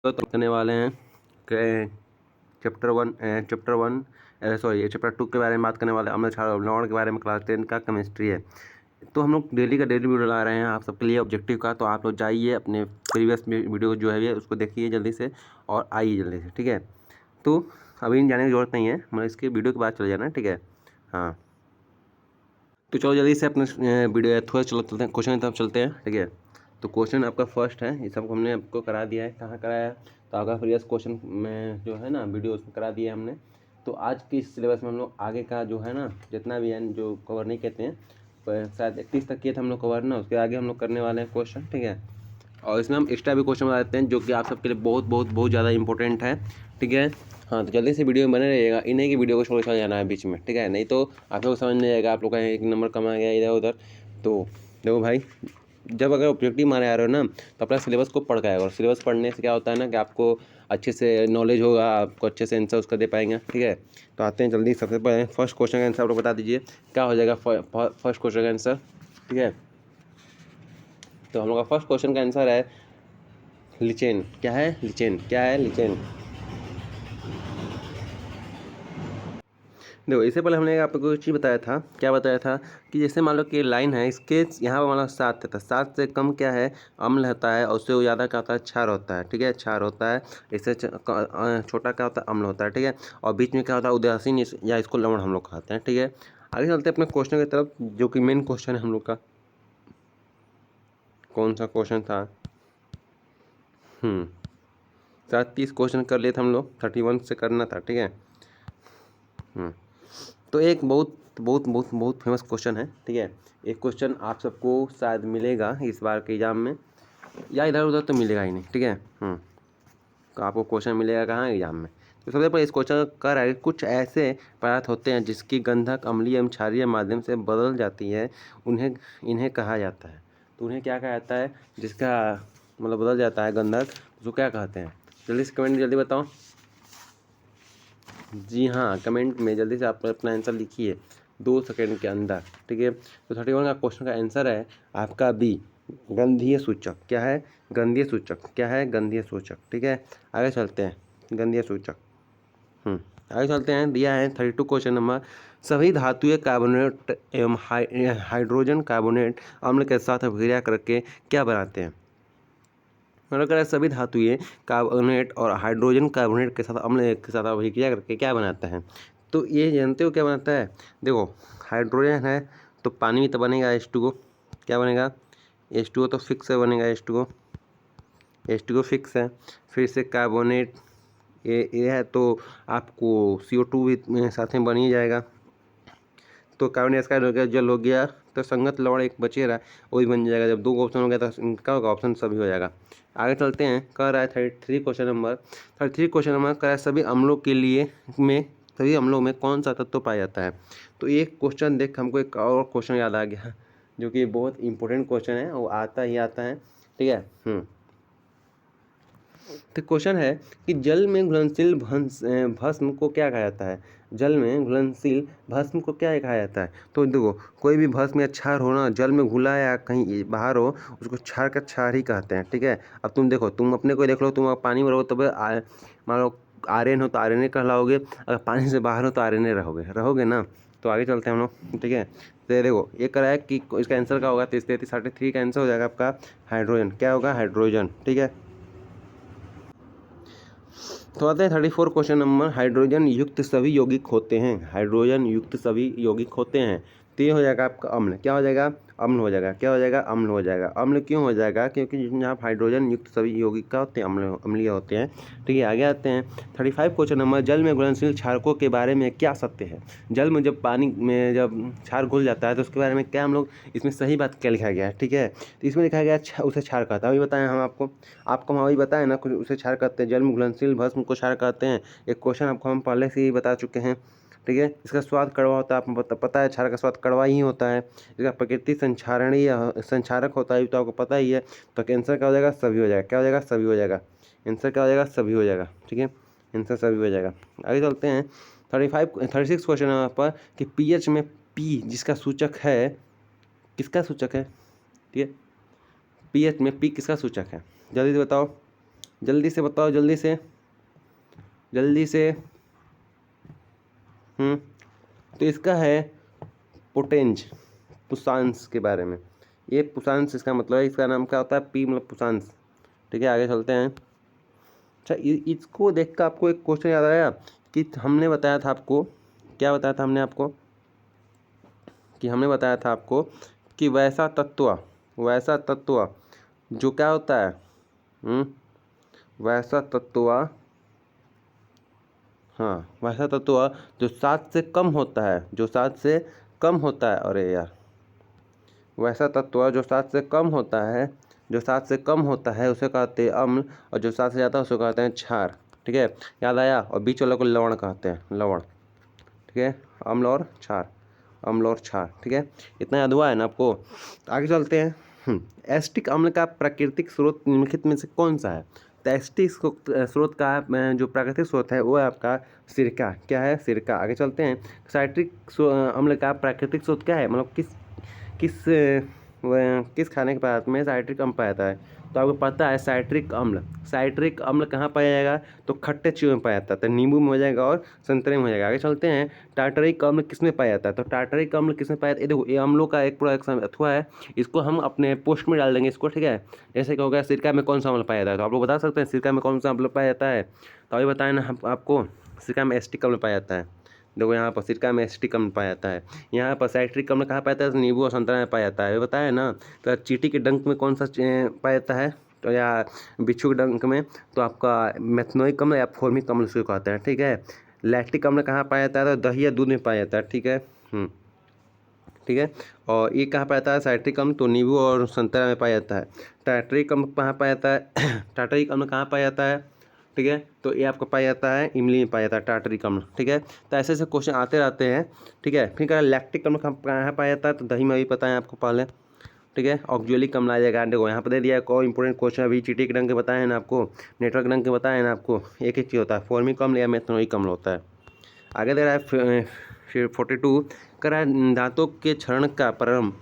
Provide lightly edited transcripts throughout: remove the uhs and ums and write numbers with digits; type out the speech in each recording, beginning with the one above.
तो करने वाले हैं कि चैप्टर 2 के बारे में बात करने वाले हैं। अम्ल क्षार लवण के बारे में क्लास 10 का केमिस्ट्री है। तो हम लोग डेली वीडियो ला रहे हैं आप सबके लिए ऑब्जेक्टिव का। तो आप लोग जाइए अपने प्रीवियस वीडियो जो है उसको देखिए जल्दी से और आइए जल्दी से, ठीक है। तो अभी जाने की ज़रूरत नहीं है, मतलब इसके वीडियो के बाद चले जाना, ठीक है। हाँ, तो चलो जल्दी से अपने वीडियो थोड़ा चलते हैं, क्वेश्चन की तरफ चलते हैं, ठीक है। तो क्वेश्चन आपका फर्स्ट है, ये सब हमने आपको करा दिया है। कहाँ कराया? तो आपका प्रीवियस क्वेश्चन में जो है ना वीडियो उसमें करा दिया है हमने। तो आज की सिलेबस में हम लोग आगे का जो है ना जितना भी है जो कवर नहीं कहते हैं, पर शायद 31 तक किए थे हम लोग कवर ना, उसके आगे हम लोग करने वाले हैं क्वेश्चन, ठीक है। और इसमें हम एक्स्ट्रा भी क्वेश्चन बता देते हैं जो कि आप सबके लिए बहुत बहुत बहुत ज़्यादा इंपॉर्टेंट है, ठीक है। हाँ, तो जल्दी से वीडियो में बने रहिएगा, इन्हीं की वीडियो को छोड़ जाना है बीच में, ठीक है। नहीं तो आप लोग समझ नहीं आएगा, आप लोग का एक नंबर कम आ गया इधर उधर। तो देखो भाई, जब अगर ऑब्जेक्टिव मारे आ रहे हो ना तो अपना सिलेबस को पढ़ के आएगा। और सिलेबस पढ़ने से क्या होता है ना कि आपको अच्छे से नॉलेज होगा, आपको अच्छे से आंसर उसका दे पाएंगे, ठीक है। तो आते हैं जल्दी, सबसे पहले फर्स्ट क्वेश्चन का आंसर आप लोग बता दीजिए क्या हो जाएगा फर्स्ट क्वेश्चन का आंसर, ठीक है। तो हम लोग का फर्स्ट क्वेश्चन का आंसर है लिचेन। क्या है? लिचेन। क्या है? लिचेन। देखो, इससे पहले हमने आपको एक चीज़ बताया था। क्या बताया था? कि जैसे मान लो कि लाइन है, इसके यहाँ पर मान लो 7 था, 7 से कम क्या है? अम्ल होता है, और उससे ज़्यादा क्या होता है? क्षार होता है, ठीक है। क्षार होता है। इससे छोटा क्या होता है? अम्ल होता है, ठीक है। और बीच में क्या होता है? उदासीन, या इसको लवण हम लोग खाते हैं, ठीक है। आगे चलते हैं अपने क्वेश्चन की तरफ, जो कि मेन क्वेश्चन है हम लोग का। कौन सा क्वेश्चन था? शायद 30 क्वेश्चन कर लिए थे हम लोग, 31 से करना था, ठीक है। तो एक बहुत बहुत बहुत बहुत फेमस क्वेश्चन है, ठीक है। एक क्वेश्चन आप सबको शायद मिलेगा इस बार के एग्जाम में, या इधर उधर तो मिलेगा ही नहीं, ठीक है। तो आपको क्वेश्चन मिलेगा कहाँ? एग्जाम में। तो सबसे पहले इस क्वेश्चन का है, कुछ ऐसे पदार्थ होते हैं जिसकी गंधक अम्लीय एवं क्षारीय माध्यम से बदल जाती है, इन्हें कहा जाता है। तो उन्हें क्या कहा जाता है? जिसका मतलब बदल जाता है गंधक, उसको क्या कहते हैं? जल्दी से कमेंट में जल्दी बताओ। जी हाँ, कमेंट में जल्दी से आप अपना आंसर लिखिए 2 सेकंड के अंदर, ठीक है। तो 31 का क्वेश्चन का आंसर है आपका बी, गंधीय सूचक। क्या है? गंधीय सूचक। क्या है? गंधीय सूचक, ठीक है। आगे चलते हैं, गंधीय सूचक। आगे चलते हैं, दिया है 32 क्वेश्चन नंबर, सभी धातुएं कार्बोनेट एवं हाइड्रोजन कार्बोनेट अम्ल के साथ अभिक्रिया करके क्या बनाते हैं? मतलब कह सभी धातुएं कार्बोनेट और हाइड्रोजन कार्बोनेट के साथ अम्ल के साथ अभिक्रिया करके क्या बनाता है? तो ये जानते हो क्या बनाता है? देखो, हाइड्रोजन है तो पानी भी तो बनेगा, H2O। क्या बनेगा? H2O तो फिक्स है, बनेगा H2O। H2O फिक्स है। फिर से कार्बोनेट, ये है तो आपको CO2 भी साथ में बन ही जाएगा। तो कार्बन डाइऑक्साइड हो गया, जल हो गया, तो संगत लवण एक बचे रहा, वो भी बन जाएगा। जब 2 ऑप्शन हो गया तो इनका होगा ऑप्शन सभी हो जाएगा। आगे चलते हैं, कह रहा है 33 क्वेश्चन नंबर। 33 क्वेश्चन नंबर कह रहा है सभी अम्लों के लिए में सभी अम्लों में कौन सा तत्व पाया जाता है? तो एक क्वेश्चन देख हमको एक और क्वेश्चन याद आ गया, जो कि बहुत इंपॉर्टेंट क्वेश्चन है, वो आता ही आता है, ठीक है। तो क्वेश्चन है कि जल में घुलनशील भस्म को क्या कहा जाता है? जल में घुलनशील भस्म को क्या कहा जाता है? तो देखो, कोई भी भस्म या क्षार हो ना, जल में घुला या कहीं बाहर हो, उसको क्षार का क्षार ही कहते हैं, ठीक है। अब तुम देखो, तुम अपने को देख लो, तुम पानी में रहो तब मान लो आर्यन हो तो आर्यन कहलाओगे, अगर पानी से बाहर हो तो आर्यन रहोगे ना। तो आगे चलते हैं हम लोग, ठीक है। तो ये देखो, ये करा है कि इसका आंसर क्या होगा? 33 का आंसर हो जाएगा आपका हाइड्रोजन। क्या होगा? हाइड्रोजन, ठीक है। तो आते हैं 34 क्वेश्चन नंबर, हाइड्रोजन युक्त सभी यौगिक होते हैं। हाइड्रोजन युक्त सभी यौगिक होते हैं। तो ये हो जाएगा आपका अम्ल। क्या हो जाएगा? अम्ल हो जाएगा। क्या हो जाएगा? अम्ल हो जाएगा। अम्ल क्यों हो जाएगा? क्योंकि यहाँ हाइड्रोजन युक्त सभी यौगिक क्या होते हैं? अम्लीय होते हैं, ठीक है। आगे आते हैं 35 क्वेश्चन नंबर, जल में घुलनशील क्षारकों के बारे में क्या सत्य है? जल में जब पानी में जब क्षार घुल जाता है तो उसके बारे में क्या हम लोग इसमें सही बात क्या लिखा गया है, ठीक है। तो इसमें लिखा गया उसे क्षार कहता है। अभी बताएं हम आपको हम अभी बताएं ना, कुछ उसे क्षार कहते हैं, जल में घुलनशील भस्म को क्षार कहते हैं। एक क्वेश्चन आपको हम पहले से ही बता चुके हैं, ठीक है। इसका स्वाद कड़वा होता है, आपको पता है, क्षार का स्वाद कड़वा ही होता है। इसका प्रकृति संक्षारणीय संक्षारक होता है, तो आपको पता ही है। तो आंसर क्या हो जाएगा? सभी हो जाएगा। क्या हो जाएगा? सभी हो जाएगा। आंसर क्या हो जाएगा? सभी हो जाएगा, ठीक है। आंसर सभी हो जाएगा। आगे चलते हैं 36 क्वेश्चन यहाँ पर कि पीएच में पी जिसका सूचक है, किसका सूचक है? ठीक है, पीएच में पी किसका सूचक है? जल्दी से बताओ। जल्दी से बताओ, जल्दी से, जल्दी से। तो इसका है पोटेंज, पुसांस के बारे में। ये पुसांस इसका मतलब है, इसका नाम क्या होता है, पी मतलब पुसांस। ठीक है, आगे चलते हैं। अच्छा, इसको देख कर आपको एक क्वेश्चन याद आया कि हमने बताया था आपको, क्या बताया था हमने आपको, कि हमने बताया था आपको कि वैसा तत्व जो क्या होता है, वैसा तत्व, हाँ, वैसा तत्व जो 7 से कम होता है, जो 7 से कम होता है, अरे यार, वैसा तत्व जो 7 से कम होता है, जो 7 से कम होता है उसे कहते हैं अम्ल, और जो 7 से ज़्यादा उसे कहते हैं क्षार। ठीक है, याद आया। और बीच वाले को लवण कहते हैं, लवण। ठीक है, अम्ल और क्षार, अम्ल और क्षार। ठीक है, इतना याद हुआ है ना आपको। आगे चलते हैं। एसिटिक अम्ल का प्राकृतिक स्रोत निम्नलिखित में से कौन सा है। तो एसिटिक स्रोत का जो प्राकृतिक स्रोत है वो है आपका सिरका। क्या है, सिरका। आगे चलते हैं। साइट्रिक अम्ल का प्राकृतिक स्रोत क्या है, मतलब किस किस खाने के पदार्थ में साइट्रिक अम्ल पाया जाता है। तो आपको पता है साइट्रिक अम्ल, साइट्रिक अम्ल कहाँ पाया जाएगा, तो खट्टे चीज़ों में पाया जाता है। तो नींबू में हो जाएगा और संतरे में हो जाएगा। आगे चलते हैं। टार्टरिक अम्ल किस में पाया जाता है, तो टार्टरिक अम्ल किस में पाया जाता है, ये देखो, ये अम्लों का एक पूरा एक अथवा है। इसको हम अपने पोस्ट में डाल देंगे इसको। ठीक है, जैसे कि हो गया सिरका में कौन सा अम्ल पाया जाता है, तो आप लोग बता सकते हैं सिरका में कौन सा अम्ल पाया जाता है। तो अभी बताएं ना आपको, सिरका में एसिटिक अम्ल पाया जाता है। देखो, यहाँ पर सिरका में एसिटिक अम्ल पाया जाता है। यहाँ पर साइट्रिक अम्ल कहाँ पाया जाता है, तो नींबू और संतरा में पाया जाता है, ये बताया ना। तो चींटी के डंक में कौन सा पाया जाता है, तो या बिच्छू के डंक में, तो आपका मेथनोइक अम्ल या फॉर्मिक अम्ल उसको कहते हैं। ठीक है, लैक्टिक अम्ल कहाँ पाया जाता है, तो दही या दूध में पाया जाता है। ठीक है, ठीक है। और ये कहाँ पाया जाता है, साइट्रिक अम्ल, तो नींबू और संतरा में पाया जाता है। टार्टरिक अम्ल कहाँ पाया जाता है, टार्टरिक अम्ल कहाँ पाया जाता है, ठीक है, तो ये आपको पाया जाता है इमली में पाया जाता है टार्टरिक अम्ल। ठीक है, तो ऐसे ऐसे क्वेश्चन आते रहते हैं। ठीक है, फिर कह लैक्टिक अम्ल कहाँ पाया जाता है, तो दही में भी पता है आपको पहले। ठीक है, ऑक्जेलिक अम्ल आ जाएगा। देखो यहाँ पर दे दिया है, कोई इंपॉर्टेंट क्वेश्चन अभी चीटी के रंग के बताए हैं ना आपको, नेटवर्क रंग के बताए हैं ना आपको। एक चीज़ होता है फॉर्मिक अम्ल या मेथनोइक अम्ल होता है। आगे दे रहा है फिर 42 कर रहा है, दांतों के क्षरण का प्रारंभ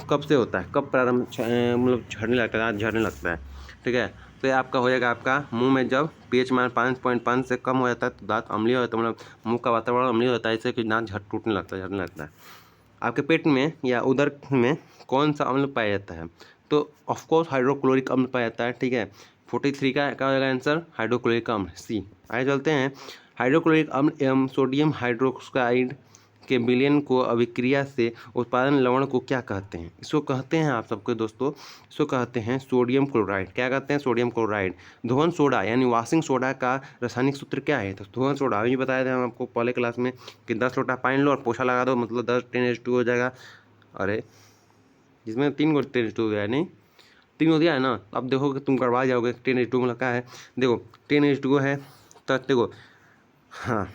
कब से होता है, कब प्रारंभ मतलब झड़ने लगता है, दांत झड़ने लगता है। ठीक है, तो ये आपका हो जाएगा, आपका मुंह में जब पीएच मान 5.5 से कम हो जाता है तो दांत अम्लीय होता है, मतलब मुंह का वातावरण अम्लीय होता है, इससे कि दांत टूटने लगता है, झड़ने लगता है। आपके पेट में या उदर में कौन सा अम्ल पाया जाता है, तो ऑफकोर्स हाइड्रोक्लोरिक अम्ल पाया जाता है। ठीक है, 43 का क्या हो जाएगा आंसर, हाइड्रोक्लोरिक अम्ल, सी। आगे चलते हैं। हाइड्रोक्लोरिक अम्ल एवं सोडियम हाइड्रोक्साइड के विलयन को अभिक्रिया से उत्पादन लवण को क्या कहते हैं, इसको कहते हैं आप सबके दोस्तों, इसको कहते हैं सोडियम क्लोराइड। क्या कहते हैं, सोडियम क्लोराइड। धोवन सोडा यानी वॉशिंग सोडा का रासायनिक सूत्र क्या है, तो धोवन सोडा अभी बताया था हम आपको पहले क्लास में कि 10 लोटा पानी लो और पोछा लगा दो, मतलब 10 10H2 हो जाएगा। अरे, जिसमें 3 गो 10H2 है, नहीं 3 हो दिया है ना। अब देखो कि तुम करवा जाओगे 10H2 मतलब क्या है, देखो 10H2 है, तो देखो, हाँ,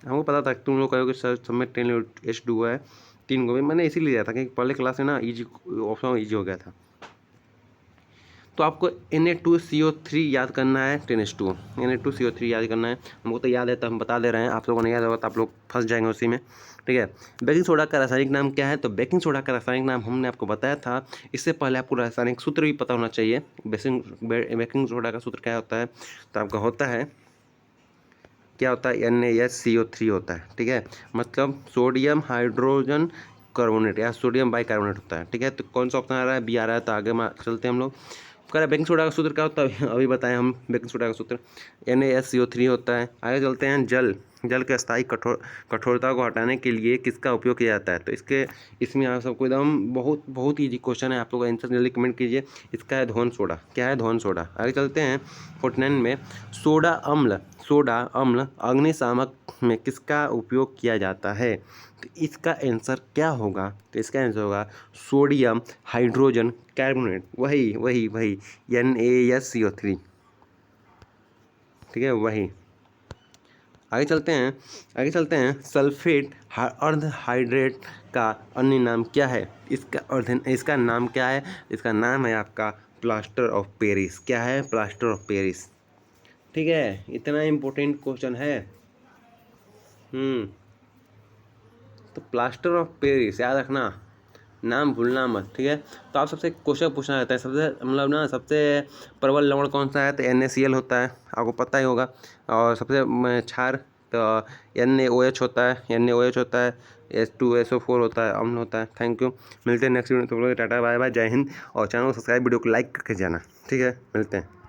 हमको पता था कि तुम लोग कहोगे सर सब में 10H2 है, 3 गो भी मैंने इसीलिए लिया था कि पहले क्लास में ना इजी ऑप्शन इजी हो गया था। तो आपको Na2CO3 याद करना है, 10H2 Na2CO3 याद करना है। हमको तो याद है तो हम बता दे रहे हैं, आप लोगों को नहीं याद होगा तो आप लोग फंस जाएंगे उसी में। ठीक है, बेकिंग सोडा का रासायनिक नाम क्या है, तो बेकिंग सोडा का रासायनिक नाम हमने आपको बताया था। इससे पहले आपको रासायनिक सूत्र भी पता होना चाहिए। बेकिंग सोडा का सूत्र क्या होता है, तो आपका होता है, क्या होता है, NaSCO3 होता है। ठीक है, मतलब सोडियम हाइड्रोजन कार्बोनेट या सोडियम बाइकार्बोनेट होता है। ठीक है, तो कौन सा ऑप्शन आ रहा है, बी आ रहा है। तो आगे चलते हैं हम लोग। कह रहा है बेकिंग सोडा का सूत्र क्या होता है, अभी बताएं हम। बेकिंग सोडा का सूत्र NaSCO3 होता है। आगे चलते हैं। जल के स्थायी कठोरता को हटाने के लिए किसका उपयोग किया जाता है, तो इसमें आप सबको एकदम बहुत ईजी क्वेश्चन है, आप लोग आंसर जल्दी कमेंट कीजिए। इसका है धोन सोडा। क्या है, धोन सोडा। आगे चलते हैं 49 में। सोडा अम्ल अग्निशामक में किसका उपयोग किया जाता है, तो इसका आंसर क्या होगा, तो इसका आंसर होगा सोडियम हाइड्रोजन कार्बोनेट, वही NaSCO3। ठीक है, वही। आगे चलते हैं। सल्फेट अर्ध हाइड्रेट का अन्य नाम क्या है, इसका नाम क्या है, इसका नाम है आपका प्लास्टर ऑफ पेरिस। क्या है, प्लास्टर ऑफ पेरिस। ठीक है, इतना इम्पोर्टेंट क्वेश्चन है। तो प्लास्टर ऑफ पेरिस याद रखना, नाम भूलना मत, ठीक है। तो आप सबसे क्वेश्चन पूछना रहता है, सबसे मतलब ना सबसे प्रबल लवण कौन सा है, तो NaCl होता है, आपको पता ही होगा। और सबसे क्षार तो NaOH होता है, NaOH होता है, H2SO4 होता है, अम्ल होता है। थैंक यू, मिलते हैं नेक्स्ट वीडियो में। तो टाटा बाय बाय, जय हिंद। और चैनल को सब्सक्राइब, वीडियो को लाइक करके जाना, ठीक है। मिलते हैं।